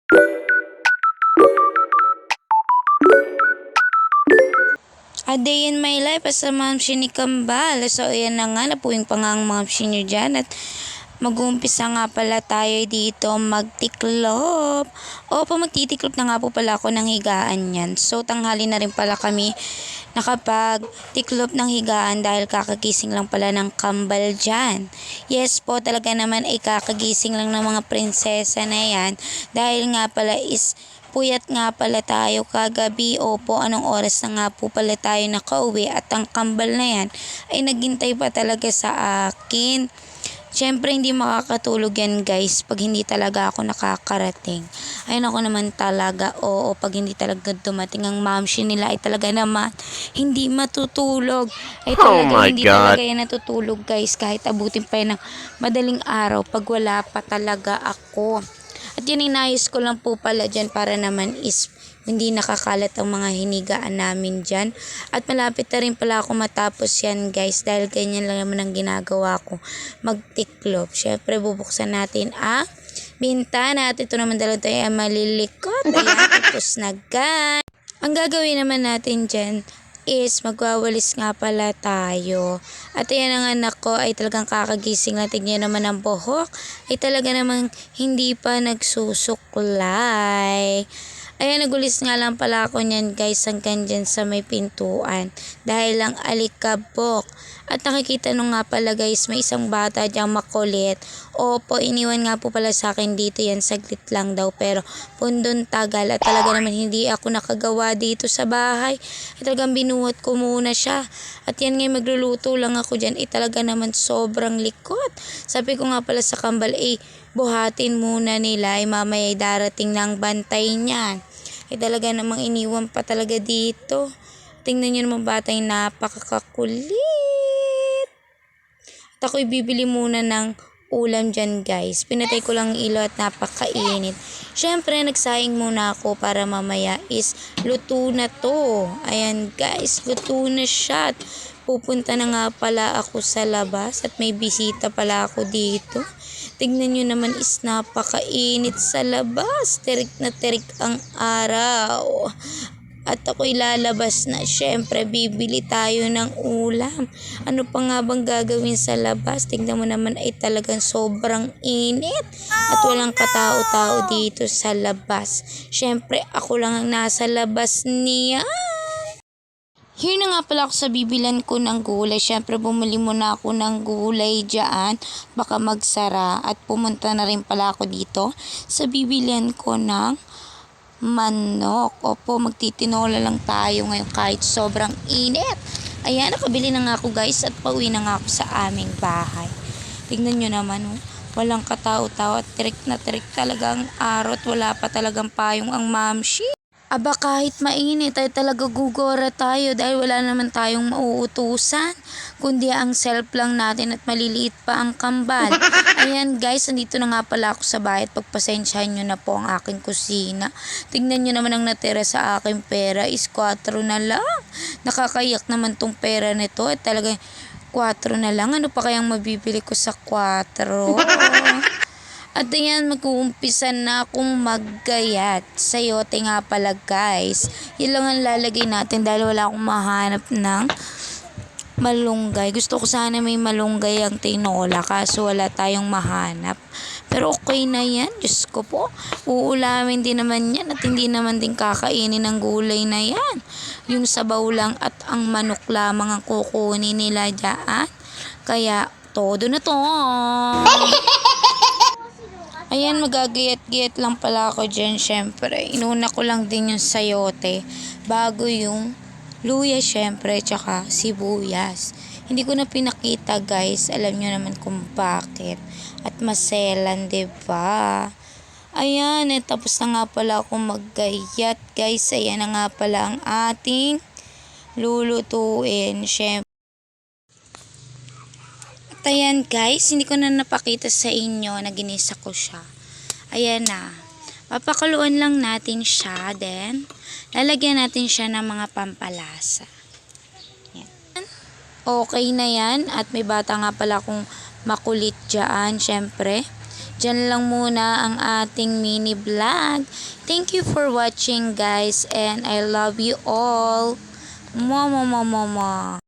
A day in my life as a mamsi ni Kambal. So, ayan na nga, napuwing pa nga ang mamsi nyo dyan at mag-uumpisa nga pala tayo dito magtiklop. Opo, magtitiklop na nga po pala ako ng higaan yan. So, tanghali na rin pala kami nakapag-tiklop ng higaan dahil kakagising lang pala ng Kambal dyan. Yes po, talaga naman ay kakagising lang ng mga prinsesa na yan dahil nga pala is puyat nga pala tayo kagabi. Opo, anong oras na nga po pala tayo nakauwi at ang Kambal na yan ay naghintay pa talaga sa akin. Siyempre hindi makakatulog yan guys pag hindi talaga ako nakakarating. Ayun ako naman talaga, oo, pag hindi talaga dumating ang mamshi nila ay talaga naman hindi matutulog. Ay talaga hindi talaga yan natutulog guys kahit abutin pa yan ng madaling araw pag wala pa talaga ako. At yun, inayos ko lang po pala dyan para naman is hindi nakakalat ang mga hinigaan namin dyan. At malapit na rin pala ako matapos yan guys dahil ganyan lang naman ang ginagawa ko, magtiklop. Syempre bubuksan natin ang bintana at ito naman dalawa tayo ang malilikot. Ayan, tapos na guys. Ang gagawin naman natin dyan is magwawalis nga pala tayo. At ayan ang anak ko ay talagang kakagising na. Tignan naman ang buhok ay talaga namang hindi pa nagsusuklay. Ayan, nagulis nga lang pala ako niyan guys hanggang dyan sa may pintuan dahil lang alikabok. At nakikita nung nga pala guys may isang bata diyang makulit. Opo, iniwan nga po pala sa akin dito yan, saglit lang daw pero pundon tagal at talaga naman hindi ako nakagawa dito sa bahay. At talagang binuhat ko muna siya. At yan nga magluluto lang ako dyan, talaga naman sobrang likot. Sabi ko nga pala sa Kambal buhatin muna nila mamaya darating ng bantay niyan. Talaga namang iniwan pa talaga dito. Tingnan nyo naman bata yung napakakakulit. At ako'y bibili muna ng ulam dyan guys. Pinatay ko lang ilo at napakainit. Syempre nagsaing muna ako para mamaya is luto na to. Ayan guys, luto na siya. At pupunta na nga pala ako sa labas at may bisita pala ako dito. Tignan nyo naman is napakainit sa labas. Terik na terik ang araw. At ako'y lalabas na. Syempre, bibili tayo ng ulam. Ano pa nga bang gagawin sa labas? Tignan mo naman ay talagang sobrang init. At walang katao-tao dito sa labas. Syempre, ako lang ang nasa labas niya. Here na nga pala ako sa bibilan ko ng gulay. Syempre bumili muna ako ng gulay dyan. Baka magsara. At pumunta na rin pala ako dito sa bibilian ko ng manok. Opo, magtitinola lang tayo ngayon kahit sobrang init. Ayan, nakabili na nga ako guys at pauwi na nga ako sa aming bahay. Tignan nyo naman, walang katao-tao at tirik na tirik talagang araw at wala pa talagang payong ang mamshi. Aba, kahit mainit ay talaga gugora tayo dahil wala naman tayong mauutusan kundi ang self lang natin at maliliit pa ang Kambal. Ayan guys, nandito na nga pala ako sa bahay at pagpasensyahan nyo na po ang aking kusina. Tignan nyo naman ang natira sa aking pera is 4 na lang. Nakakayak naman tong pera nito at talaga 4 na lang. Ano pa kayang mabibili ko sa 4? At ayan, mag-uumpisa na akong maggayat. Sayote nga pala guys. Yun lang ang lalagay natin dahil wala akong mahanap ng malunggay. Gusto ko sana may malunggay ang tinola kaso wala tayong mahanap. Pero okay na yan. Diyos ko po. Uulamin din naman yan at hindi naman din kakainin ng gulay na yan. Yung sabaw lang at ang manok lamang ang kukunin nila dyan. Kaya, todo na to. Ayan, magagayat-gayat lang pala ako dyan, syempre. Inuna ko lang din yung sayote bago yung luya, syempre, tsaka sibuyas. Hindi ko na pinakita, guys. Alam nyo naman kung bakit. At maselan, diba? Ayan, tapos na nga pala ako maggayat, guys. Ayan na nga pala ang ating lulutuin, syempre. Ayan guys, hindi ko na napakita sa inyo na ginisa ko siya. Ayan na. Papakuluan lang natin siya. Then, lalagyan natin siya ng mga pampalasa. Ayan. Okay na yan. At may bata nga pala akong makulit dyan. Syempre, Diyan lang muna ang ating mini vlog. Thank you for watching guys and I love you all. Mama mama mama.